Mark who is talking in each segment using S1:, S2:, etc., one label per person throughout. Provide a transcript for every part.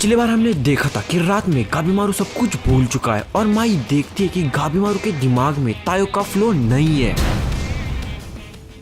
S1: पिछली बार हमने देखा था कि रात में गाबीमारू सब कुछ भूल चुका है और माई देखती है कि गाबीमारू के दिमाग में तायो का फ्लो नहीं है।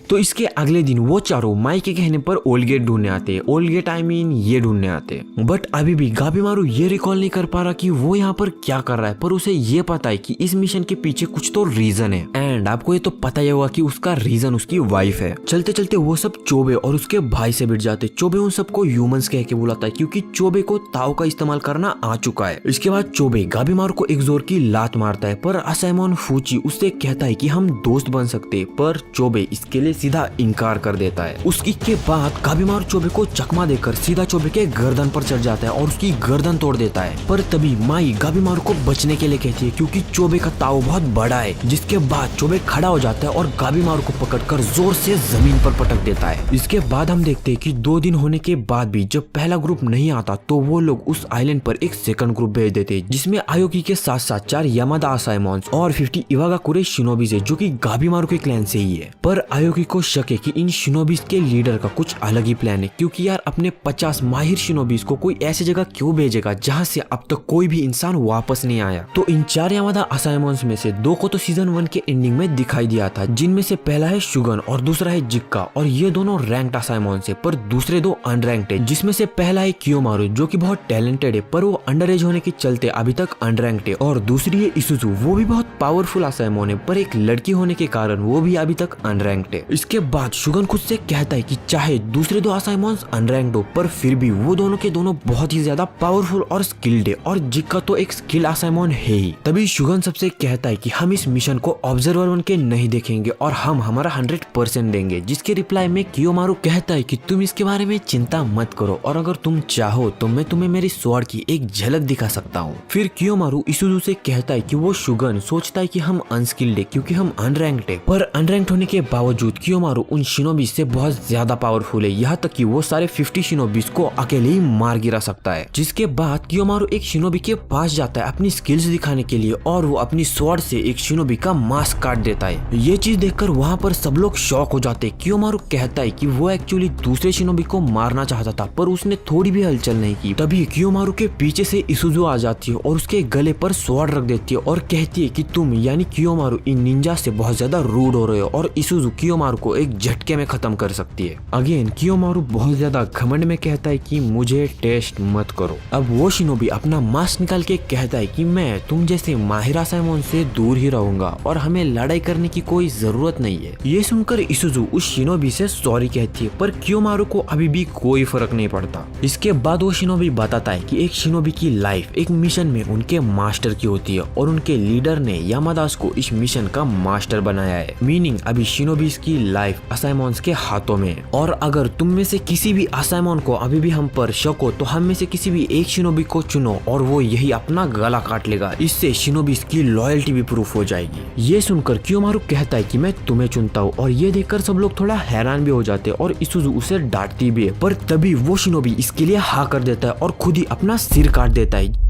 S1: तो इसके अगले दिन वो चारों माई के कहने पर ओल्ड गेट ढूंढने आते हैं। ओल्ड गेट आई मीन ये ढूंढने आते हैं। बट अभी भी गाबीमारू ये रिकॉल नहीं कर पा रहा कि वो यहाँ पर क्या कर रहा है, पर उसे ये पता है कि इस मिशन के पीछे कुछ तो रीजन है। एंड आपको ये तो पता ही होगा कि उसका रीजन उसकी वाइफ है। चलते चलते वो सब चोबे और उसके भाई से भिड़ जाते। चोबे उन सबको ह्यूमंस कह के बुलाता है क्योंकि चोबे को ताओ का इस्तेमाल करना आ चुका है। इसके बाद चोबे गाबीमारू को एक जोर की लात मारता है, पर असाइमोन फूची उससे कहता है कि हम दोस्त बन सकते, पर चोबे इसके लिए सीधा इनकार कर देता है। उसके बाद गाबीमारू चोबे को चकमा देकर सीधा चोबे के गर्दन पर चढ़ जाता है और उसकी गर्दन तोड़ देता है। पर तभी माई गाबीमारू को बचने के लिए कहती है क्योंकि चोबे का ताऊ बहुत बड़ा है। जिसके बाद चोबे खड़ा हो जाता है और गाबीमारू को पकड़कर जोर से जमीन पर पटक देता है। इसके बाद हम देखते हैं कि 2 दिन होने के बाद भी जब पहला ग्रुप नहीं आता तो वो लोग उस आइलैंड पर एक सेकंड ग्रुप भेज देते हैं, जिसमें आयोकी के साथ साथ 4 यामादा असाइमोन्स और 50 इवागाकुरे शिनोबीज है जो कि गाबीमारू के क्लैन से ही है। पर आयोकी को शक है कि इन शिनोबीज के लीडर का कुछ अलग ही प्लान है, क्योंकि यार अपने 50 माहिर शिनोबीज को कोई ऐसी जगह क्यों भेजेगा जहां से अब तक कोई भी इंसान वापस नहीं आया। तो इन 4 यामादा असाइमोन्स में से 2 को तो सीजन 1 के एंडिंग में दिखाई दिया था, जिनमें से पहला है शुगन और दूसरा है जिक्का, और ये दोनों रैंक्ड असाइमोन्स है, पर दूसरे 2 अनरैंक्ड है, जिसमें से पहला है कियोमारू जो कि बहुत टैलेंटेड है, पर वो अंडर एज होने के चलते अभी तक अनरैंक्ड है, और दूसरी है इसुजु, वो भी बहुत पावरफुल असाइमोन है, पर एक लड़की होने के कारण वो भी अभी तक अनरैंक्ड है। इसके बाद शुगन खुद से कहता है कि चाहे दूसरे 2 असाइमोन्स अनरैंक्ड हो, पर फिर भी वो दोनों के दोनों बहुत ही ज्यादा पावरफुल और स्किल्ड है, और जिक्का तो एक स्किल असाइमोन है ही। तभी शुगन सबसे कहता है कि हम इस मिशन को ऑब्जर्वर बन के नहीं देखेंगे और हम हमारा 100% देंगे, जिसके रिप्लाई में कियोमारू कहता है कि तुम इसके बारे में चिंता मत करो, और अगर तुम चाहो तो मैं तुम्हें मेरी स्वॉर्ड की एक झलक दिखा सकता हूँ। फिर कियोमारू इसुजु से कहता है कि वो शुगन सोचता है कि हम अनस्किल्ड है क्योंकि हम अनरैंक्ड है, पर अनरैंक्ड होने के बावजूद कियोमारू उन शिनोबी से बहुत ज्यादा पावरफुल है, यहाँ तक कि वो सारे 50 शिनोबीज को अकेले ही मार गिरा सकता है। जिसके बाद कियोमारू एक शिनोबी के पास जाता है अपनी स्किल्स दिखाने के लिए, और वो अपनी स्वॉर्ड से एक शिनोबी का मास्क काट देता है। ये चीज देखकर वहाँ पर सब लोग शॉक हो जाते हैं। कियोमारू कहता है कि वो एक्चुअली दूसरे शिनोबी को मारना चाहता था, पर उसने थोड़ी भी हलचल नहीं की। तभी कियोमारू के पीछे से इसुजु आ जाती है और उसके गले पर स्वॉर्ड रख देती है और कहती है कि तुम यानी कियोमारू इन निंजा से बहुत ज्यादा रूड हो रहे हो, और इसुजु कियोमारू को एक झटके में खत्म कर सकती है। अगेन कियोमारू बहुत ज्यादा घमंड में कहता है कि मुझे टेस्ट मत करो। अब वो शिनोबी अपना मास्क निकाल के कहता है कि मैं तुम जैसे माहिर असाइमोन से दूर ही रहूंगा और हमें लड़ाई करने की कोई जरूरत नहीं है। ये सुनकर इसुजु उस शिनोबी से सॉरी कहती है, पर कियोमारू को अभी भी कोई फर्क नहीं पड़ता। इसके बाद वो शिनोबी बताता है कि एक शिनोबी की लाइफ एक मिशन में उनके मास्टर की होती है, और उनके लीडर ने यामादास को इस मिशन का मास्टर बनाया है, मीनिंग अभी शिनोबीज की लाइफ असाइमोन्स के हाथों में है। और अगर तुम में से किसी भी असाइमोन को अभी भी हम पर शक हो तो हम में से किसी भी एक शिनोबी को चुनो और वो यही अपना गला काट लेगा। इससे शिनोबीज की लॉयल्टी भी प्रूफ हो जाएगी। ये सुनकर कियोमारू कहता है कि मैं तुम्हें चुनता हूँ, और ये देखकर सब लोग थोड़ा हैरान भी हो जाते हैं और इसुजु उसे डांटती भी है, पर तभी वो शिनोबी इसके लिए हाँ कर देता है और खुद ही अपना सिर काट देता है।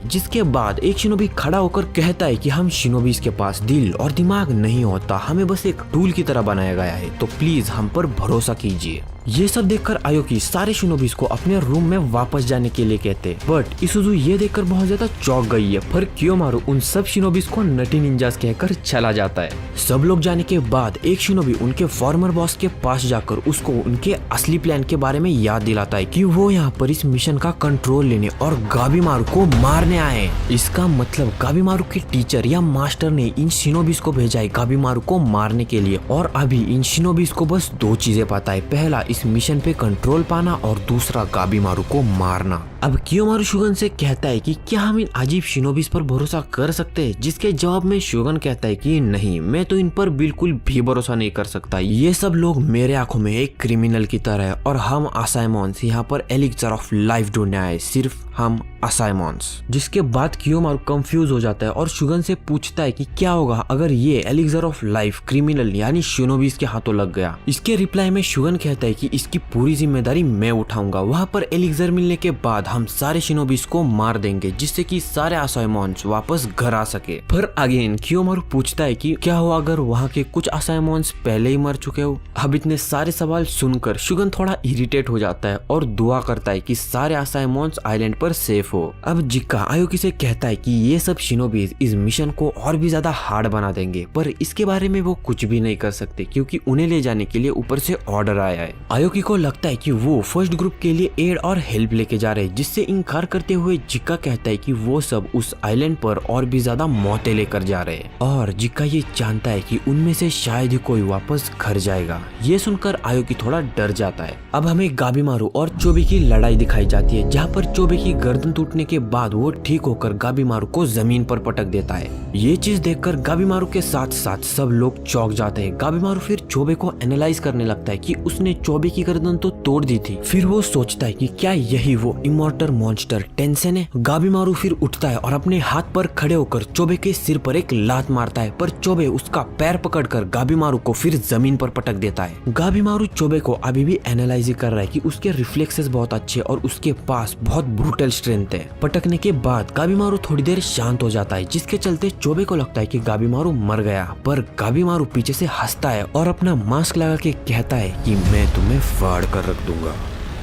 S1: जिसके बाद एक शिनोबी खड़ा होकर कहता है कि हम शिनोबीज के पास दिल और दिमाग नहीं होता, हमें बस एक टूल की तरह बनाया गया है, तो प्लीज हम पर भरोसा कीजिए। ये सब देखकर आयोकी सारे शिनोबीज को अपने रूम में वापस जाने के लिए कहते हैं, बट इसुजु ये देखकर बहुत ज्यादा चौंक गई है। पर कियोमारू उन सब शिनोबीज को नटी निंजास कहकर चला जाता है। सब लोग जाने के बाद एक शिनोबी उनके फॉर्मर बॉस के पास जाकर उसको उनके असली प्लान के बारे में याद दिलाता है कि वो यहाँ पर इस मिशन का कंट्रोल लेने और गाबीमारू को मारने आए। इसका मतलब गाबीमारू के टीचर या मास्टर ने इन शिनोबीज को भेजा है गाबीमारू को मारने के लिए, और अभी इन शिनोबीज को बस 2 चीजें पता है, पहला इस मिशन पे कंट्रोल पाना और दूसरा गाबीमारू को मारना। अब कियोमारू शुगन से कहता है कि क्या हम इन अजीब शिनोबीज पर भरोसा कर सकते हैं, जिसके जवाब में शुगन कहता है कि नहीं, मैं तो इन पर बिल्कुल भी भरोसा नहीं कर सकता। ये सब लोग मेरे आंखों में एक क्रिमिनल की तरह है, और हम असाइमोन्स यहाँ पर एलिक्सर ऑफ लाइफ ढूंढने आए, सिर्फ हम असाइमोन्स। जिसके बाद कियोमारू कंफ्यूज हो जाता है और शुगन से पूछता है कि क्या होगा अगर ये एलिक्सर ऑफ लाइफ क्रिमिनल यानी शिनोबीज के हाथों लग गया। इसके रिप्लाई में शुगन कहता है कि कि इसकी पूरी जिम्मेदारी मैं उठाऊंगा। वहाँ पर एलिक्सर मिलने के बाद हम सारे शिनोबिस को मार देंगे जिससे कि सारे असाइमॉन्स वापस घर आ सके। पर अगेन कियोमारू पूछता है कि क्या हो अगर वहाँ के कुछ असाइमॉन्स पहले ही मर चुके हो। अब इतने सारे सवाल सुनकर शुगन थोड़ा इरिटेट हो जाता है और दुआ करता है कि सारे असाइमॉन्स आइलैंड पर सेफ हो। अब जिक्का आयोकी से कहता है कि ये सब शिनोबीज इस मिशन को और भी ज्यादा हार्ड बना देंगे, पर इसके बारे में वो कुछ भी नहीं कर सकते क्योंकि उन्हें ले जाने के लिए ऊपर से ऑर्डर आया है। आयोकी को लगता है कि वो फर्स्ट ग्रुप के लिए एड और हेल्प लेके जा रहे हैं, जिससे इनकार करते हुए जिक्का कहता है कि वो सब उस आइलैंड पर और भी ज्यादा मौतें लेकर जा रहे हैं और जिक्का ये जानता है कि उनमें से शायद ही कोई वापस घर जाएगा। ये सुनकर आयोकी थोड़ा डर जाता है। अब हमें गाबीमारू और चोबे की लड़ाई दिखाई जाती है, जहाँ पर चोबे की गर्दन टूटने के बाद वो ठीक होकर गाबीमारू को जमीन पर पटक देता है। ये चीज देखकर गाबीमारू के साथ साथ सब लोग चौंक जाते हैं। गाबीमारू फिर चोबे को एनालाइज करने लगता है कि उसने चोबे की गर्दन तो तोड़ दी थी। फिर वो सोचता है कि क्या यही वो इमॉर्टल मॉन्स्टर टेंसेन है। गाबीमारू फिर उठता है और अपने हाथ पर खड़े होकर चोबे के सिर पर एक लात मारता है, पर चोबे उसका पैर पकड़कर गाबीमारू को फिर जमीन पर पटक देता है। गाबीमारू चोबे को अभी भी एनालाइज कर रहा है कि उसके रिफ्लेक्सेस बहुत अच्छे और उसके पास बहुत ब्रूटल स्ट्रेंथ है। पटकने के बाद गाबीमारू थोड़ी देर शांत हो जाता है, जिसके चलते चोबे को लगता है कि गाबीमारू मर गया, पर गाबीमारू पीछे से हंसता है और अपना मास्क लगा के कहता है कि मैं तुम्हें फाड़ कर रख दूंगा।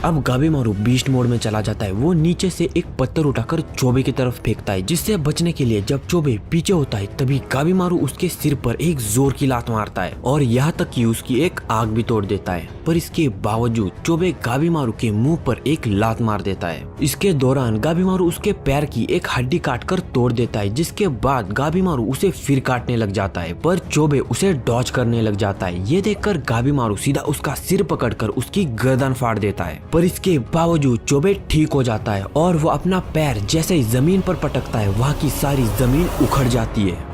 S1: अब गाबीमारू बीस्ट मोड में चला जाता है। वो नीचे से एक पत्थर उठाकर चोबे की तरफ फेंकता है, जिससे बचने के लिए जब चोबे पीछे होता है तभी गाबीमारू उसके सिर पर एक जोर की लात मारता है और यहाँ तक कि उसकी एक आग भी तोड़ देता है। पर इसके बावजूद चोबे गाबीमारू के मुंह पर एक लात मार देता है। इसके दौरान गाबीमारू उसके पैर की एक हड्डी काटकर तोड़ देता है, जिसके बाद गाबीमारू उसे फिर काटने लग जाता है, पर चोबे उसे डॉज करने लग जाता है। ये देखकर गाबीमारू सीधा उसका सिर पकड़कर उसकी गर्दन फाड़ देता है, पर इसके बावजूद चोबे ठीक हो जाता है और वो अपना पैर जैसे ही जमीन पर पटकता है वहाँ की सारी जमीन उखड़ जाती है।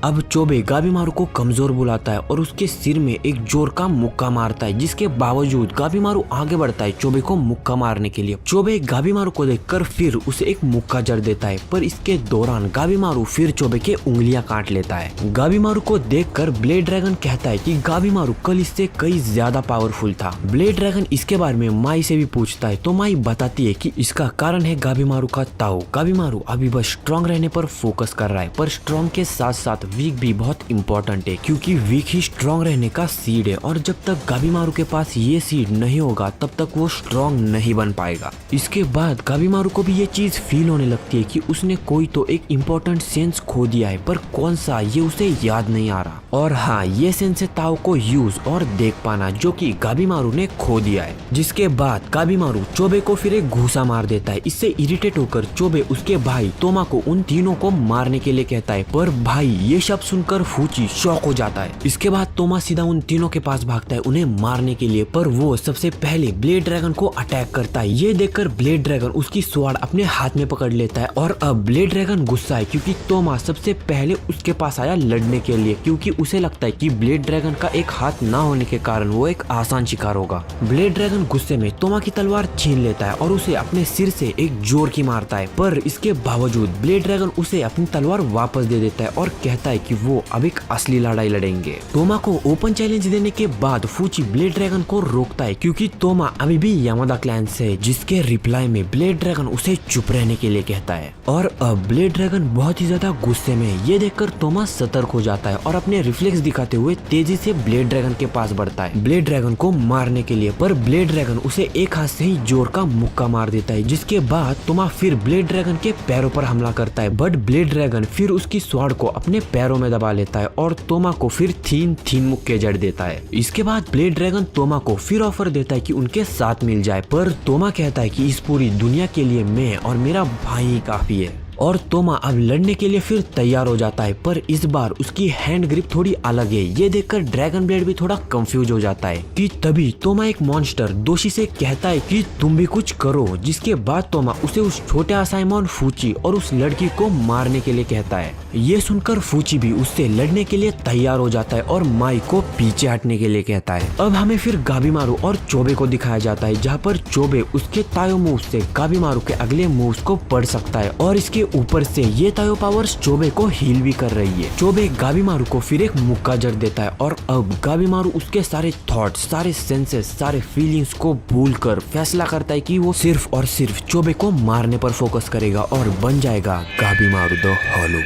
S1: अब चोबे गाबीमारू को कमजोर बुलाता है और उसके सिर में एक जोर का मुक्का मारता है, जिसके बावजूद गाबीमारू आगे बढ़ता है चोबे को मुक्का मारने के लिए। चोबे गाबीमारू को देखकर फिर उसे एक मुक्का जड़ देता है, पर इसके दौरान गाबीमारू फिर चोबे के उंगलियां काट लेता है। गाबीमारू को देखकर ब्लेड ड्रैगन कहता है कि गाबीमारू कल इससे कई ज्यादा पावरफुल था। ब्लेड ड्रैगन इसके बारे में माई से भी पूछता है, तो माई बताती है कि इसका कारण है गाबीमारू का ताऊ। गाबीमारू अभी बस स्ट्रॉन्ग रहने पर फोकस कर रहा है, पर स्ट्रॉन्ग के साथ साथ वीक भी बहुत इंपॉर्टेंट है, क्योंकि वीक ही स्ट्रॉन्ग रहने का सीड है और जब तक गाबीमारू के पास ये सीड नहीं होगा तब तक वो स्ट्रॉन्ग नहीं बन पाएगा। इसके बाद गाबीमारू को भी ये चीज फील होने लगती है कि उसने कोई तो एक इम्पोर्टेंट सेंस खो दिया है, पर कौन सा ये उसे याद नहीं आ रहा। और हाँ, ये सेंस है ताओ को यूज और देख पाना, जो कि गाबीमारू ने खो दिया है। जिसके बाद गाबीमारू चोबे को फिर एक घूसा मार देता है। इससे इरिटेट होकर चोबे उसके भाई तोमा को उन तीनों को मारने के लिए कहता है, पर भाई ये शब्द सुनकर फूची शॉक हो जाता है। इसके बाद तोमा सीधा उन तीनों के पास भागता है उन्हें मारने के लिए, पर वो सबसे पहले ब्लेड ड्रैगन को अटैक करता है। ये देखकर ब्लेड ड्रैगन उसकी स्वॉर्ड अपने हाथ में पकड़ लेता है और अब ब्लेड ड्रैगन गुस्सा है क्योंकि तोमा सबसे पहले उसके पास आया लड़ने के लिए, क्योंकि उसे लगता है कि ब्लेड ड्रैगन का एक हाथ ना होने के कारण वो एक आसान शिकार होगा। ब्लेड ड्रैगन गुस्से में तोमा की तलवार छीन लेता है और उसे अपने सिर से एक जोर की मारता है, पर इसके बावजूद ब्लेड ड्रैगन उसे अपनी तलवार वापस दे देता है और कहता है कि वो अब एक असली लड़ाई लड़ेंगे। तोमा को ओपन चैलेंज देने के बाद फूची ब्लेड ड्रैगन को रोकता है, क्योंकि तोमा अभी भी यामादा क्लैन से है, जिसके रिप्लाई में ब्लेड ड्रैगन उसे चुप रहने के लिए कहता है। और अब ब्लेड ड्रैगन बहुत ही ज्यादा गुस्से में है। ये देखकर तोमा सतर्क हो जाता है और अपने रिफ्लेक्स दिखाते हुए तेजी से ब्लेड ड्रैगन के पास बढ़ता है ब्लेड ड्रैगन को मारने के लिए, पर ब्लेड ड्रैगन उसे एक हाथ से ही जोर का मुक्का मार देता है। जिसके बाद तोमा फिर ब्लेड ड्रैगन के पैरों पर हमला करता है, बट ब्लेड ड्रैगन फिर उसकी स्वॉर्ड को अपने पैरों में दबा लेता है और तोमा को फिर तीन मुक्के जड़ देता है। इसके बाद ब्लेड ड्रैगन तोमा को फिर ऑफर देता है कि उनके साथ मिल जाए, पर तोमा कहता है कि इस पूरी दुनिया के लिए मैं और मेरा भाई ही काफी है। और तोमा अब लड़ने के लिए फिर तैयार हो जाता है, पर इस बार उसकी हैंड ग्रिप थोड़ी अलग है। ये देखकर ड्रैगन ब्लेड भी थोड़ा कंफ्यूज हो जाता है कि तभी तोमा एक मॉन्स्टर दोषी से कहता है कि तुम भी कुछ करो। जिसके बाद तोमा उसे उस छोटे असाइमॉन फूची और उस लड़की को मारने के लिए कहता है। ये सुनकर फूची भी उससे लड़ने के लिए तैयार हो जाता है और माई को पीछे हटने के लिए कहता है। अब हमें फिर गाबीमारू और चोबे को दिखाया जाता है, जहाँ पर चोबे उसके तायो मूव से गाबीमारू के अगले मूव्स को पढ़ सकता है और इसके ऊपर से ये तायो पावर्स चोबे को हील भी कर रही है। चोबे गाबीमारू को फिर एक मुक्का जड़ देता है और अब गाबीमारू उसके सारे थॉट्स, सारे सेंसेस, सारे फीलिंग्स को भूलकर फैसला करता है कि वो सिर्फ और सिर्फ चोबे को मारने पर फोकस करेगा और बन जाएगा गाबीमारू द हॉलो।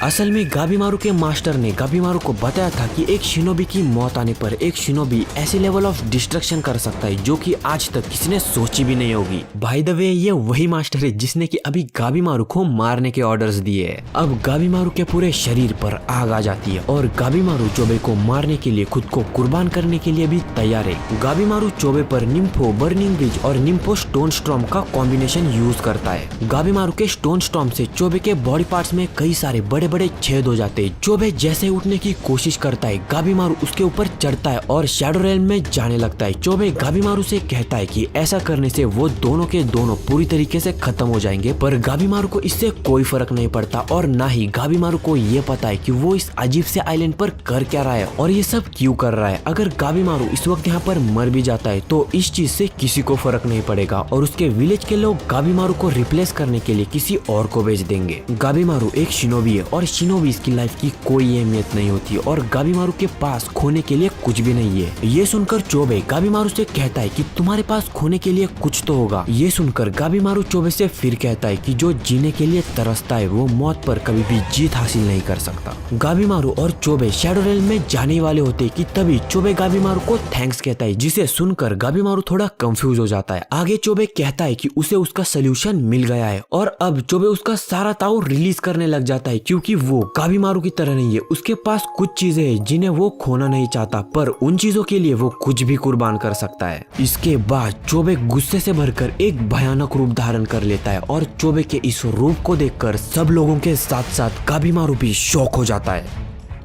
S1: असल में गाबीमारू के मास्टर ने गाबीमारू को बताया था कि एक शिनोबी की मौत आने पर एक शिनोबी ऐसे लेवल ऑफ डिस्ट्रक्शन कर सकता है जो कि आज तक किसी ने सोची भी नहीं होगी। बाय द वे ये वही मास्टर है जिसने कि अभी गाबीमारू को मारने के ऑर्डर्स दिए हैं। अब गाबीमारू के पूरे शरीर पर आग आ जाती है और गाबीमारू चोबे को मारने के लिए खुद को कुर्बान करने के लिए भी तैयार है। गाबीमारू चोबे पर निम्फो बर्निंग ब्रिज और निम्फो स्टोन स्टॉर्म का कॉम्बिनेशन यूज करता है। गाबीमारू के स्टोन स्टॉर्म से चोबे के बॉडी पार्ट्स में कई सारे बड़े बड़े छेद हो जाते हैं। चोबे जैसे उठने की कोशिश करता है, गाबीमारू उसके ऊपर चढ़ता है और शैडो रेल्म में जाने लगता है। चोबे गाबीमारू से कहता है कि ऐसा करने से वो दोनों के दोनों पूरी तरीके से खत्म हो जाएंगे, पर गाबीमारू को इससे कोई फर्क नहीं पड़ता और ना ही गाबीमारू को ये पता है कि वो इस अजीब से आइलैंड पर कर क्या रहा है और ये सब क्यों कर रहा है। अगर गाबीमारू इस वक्त यहाँ पर मर भी जाता है तो इस चीज से किसी को फर्क नहीं पड़ेगा और उसके विलेज के लोग गाबीमारू को रिप्लेस करने के लिए किसी और को भेज देंगे। गाबीमारू एक शिनोबी है और शिनोबीज की लाइफ की कोई अहमियत नहीं होती और गाबीमारू के पास खोने के लिए कुछ भी नहीं है। ये सुनकर चोबे गाबीमारू से कहता है कि तुम्हारे पास खोने के लिए कुछ तो होगा। ये सुनकर गाबीमारू चोबे से फिर कहता है कि जो जीने के लिए तरसता है वो मौत पर कभी भी जीत हासिल नहीं कर सकता। गाबीमारू और चोबे शैडो रेल्म में जाने वाले होते कि तभी चोबे गाबीमारू को थैंक्स कहता है, जिसे सुनकर गाबीमारू थोड़ा कंफ्यूज हो जाता है। आगे चोबे कहता है कि उसे उसका सोल्यूशन मिल गया है और अब चोबे उसका सारा ताऊ रिलीज करने लग जाता है क्योंकि वो गाबीमारू की तरह नहीं है। उसके पास कुछ चीजें हैं जिन्हें वो खोना नहीं चाहता, पर उन चीजों के लिए वो कुछ भी कुर्बान कर सकता है। इसके बाद चोबे गुस्से से भरकर एक भयानक रूप धारण कर लेता है और चोबे के इस रूप को देखकर सब लोगों के साथ साथ गाबीमारू भी शॉक हो जाता है।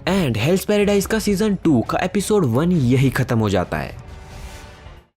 S1: एंड हेल्स पैराडाइज का सीजन 2 का एपिसोड 1 यही खत्म हो जाता है।